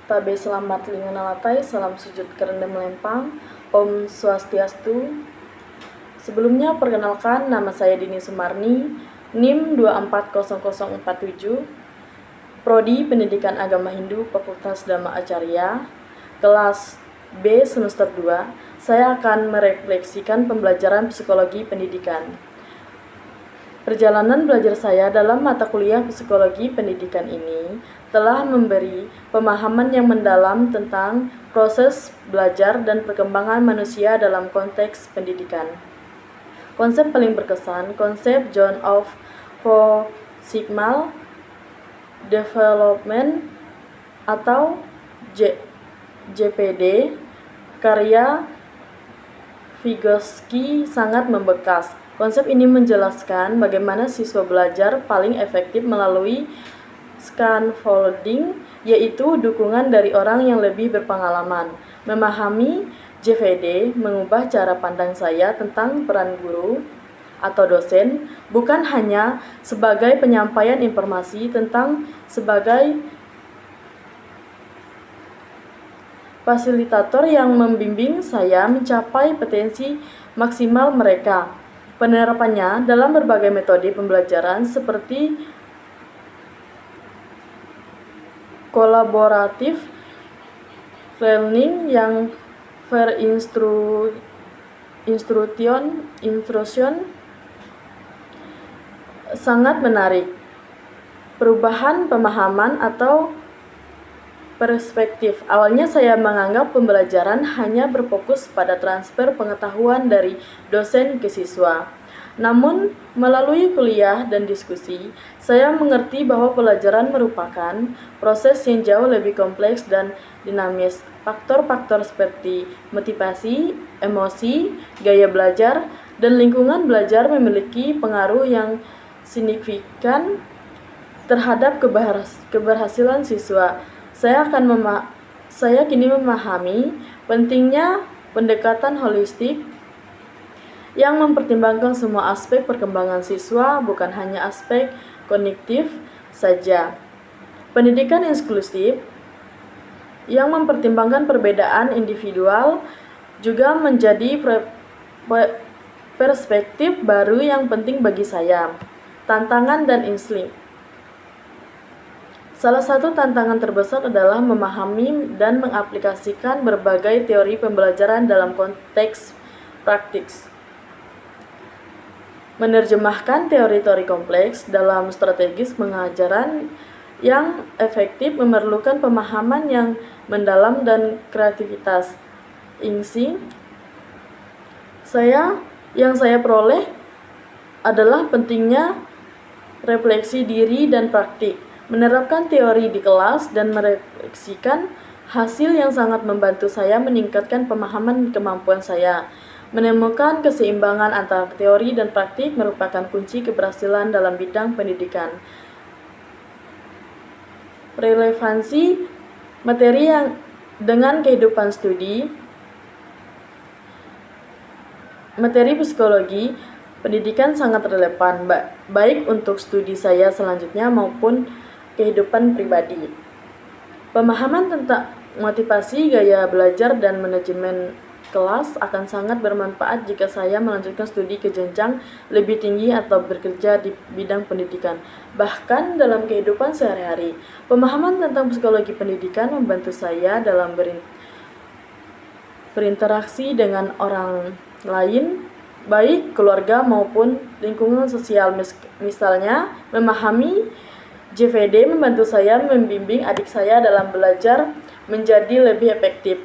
Tabe selamat linganalatai, salam sujud kerendam lempang, Om Swastiastu. Sebelumnya perkenalkan, nama saya Dini Sumarni, NIM 240047, Prodi Pendidikan Agama Hindu, Fakultas Dhamma Acarya, kelas B semester 2. Saya akan merefleksikan pembelajaran psikologi pendidikan. Perjalanan belajar saya dalam mata kuliah psikologi pendidikan ini telah memberi pemahaman yang mendalam tentang proses belajar dan perkembangan manusia dalam konteks pendidikan. Konsep paling berkesan, konsep John of Proximal Development atau JPD, karya Vygotsky sangat membekas. Konsep ini menjelaskan bagaimana siswa belajar paling efektif melalui scaffolding, yaitu dukungan dari orang yang lebih berpengalaman. Memahami JVD mengubah cara pandang saya tentang peran guru atau dosen, bukan hanya sebagai penyampaian informasi tentang sebagai fasilitator yang membimbing saya mencapai potensi maksimal mereka. Penerapannya dalam berbagai metode pembelajaran seperti kolaboratif learning yang instruction sangat menarik. Perubahan pemahaman atau perspektif. Awalnya saya menganggap pembelajaran hanya berfokus pada transfer pengetahuan dari dosen ke siswa. Namun, melalui kuliah dan diskusi, saya mengerti bahwa pelajaran merupakan proses yang jauh lebih kompleks dan dinamis. Faktor-faktor seperti motivasi, emosi, gaya belajar, dan lingkungan belajar memiliki pengaruh yang signifikan terhadap keberhasilan siswa. Saya kini memahami pentingnya pendekatan holistik yang mempertimbangkan semua aspek perkembangan siswa, bukan hanya aspek kognitif saja. Pendidikan inklusif yang mempertimbangkan perbedaan individual juga menjadi perspektif baru yang penting bagi saya. Tantangan dan insting. Salah satu tantangan terbesar adalah memahami dan mengaplikasikan berbagai teori pembelajaran dalam konteks praktis. Menerjemahkan teori-teori kompleks dalam strategis pengajaran yang efektif memerlukan pemahaman yang mendalam dan kreativitas. Yang saya peroleh adalah pentingnya refleksi diri dan praktik. Menerapkan teori di kelas dan merefleksikan hasil yang sangat membantu saya meningkatkan pemahaman kemampuan saya. Menemukan keseimbangan antara teori dan praktik merupakan kunci keberhasilan dalam bidang pendidikan. Relevansi materi yang dengan kehidupan studi. Materi psikologi pendidikan sangat relevan, baik untuk studi saya selanjutnya maupun kehidupan pribadi. Pemahaman tentang motivasi, gaya belajar, dan manajemen kelas akan sangat bermanfaat jika saya melanjutkan studi ke jenjang lebih tinggi atau bekerja di bidang pendidikan. Bahkan dalam kehidupan sehari-hari, pemahaman tentang psikologi pendidikan membantu saya dalam berinteraksi dengan orang lain, baik keluarga maupun lingkungan sosial. Misalnya, memahami JVD membantu saya membimbing adik saya dalam belajar menjadi lebih efektif.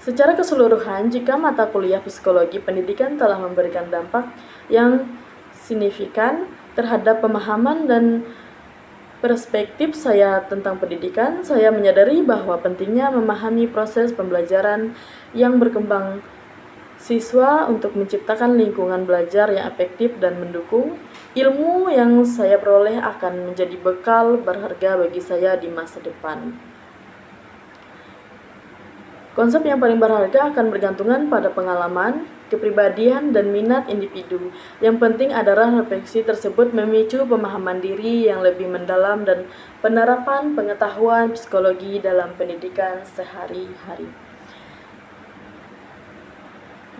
Secara keseluruhan, jika mata kuliah psikologi pendidikan telah memberikan dampak yang signifikan terhadap pemahaman dan perspektif saya tentang pendidikan, saya menyadari bahwa pentingnya memahami proses pembelajaran yang berkembang siswa untuk menciptakan lingkungan belajar yang efektif dan mendukung. Ilmu yang saya peroleh akan menjadi bekal berharga bagi saya di masa depan. Konsep yang paling berharga akan bergantungan pada pengalaman, kepribadian dan minat individu. Yang penting adalah refleksi tersebut memicu pemahaman diri yang lebih mendalam dan penerapan pengetahuan psikologi dalam pendidikan sehari-hari.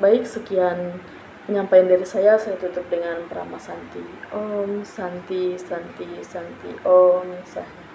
Baik, sekian penyampaian dari saya tutup dengan Prama Santi. Om Santi Santi Santi Om Santi.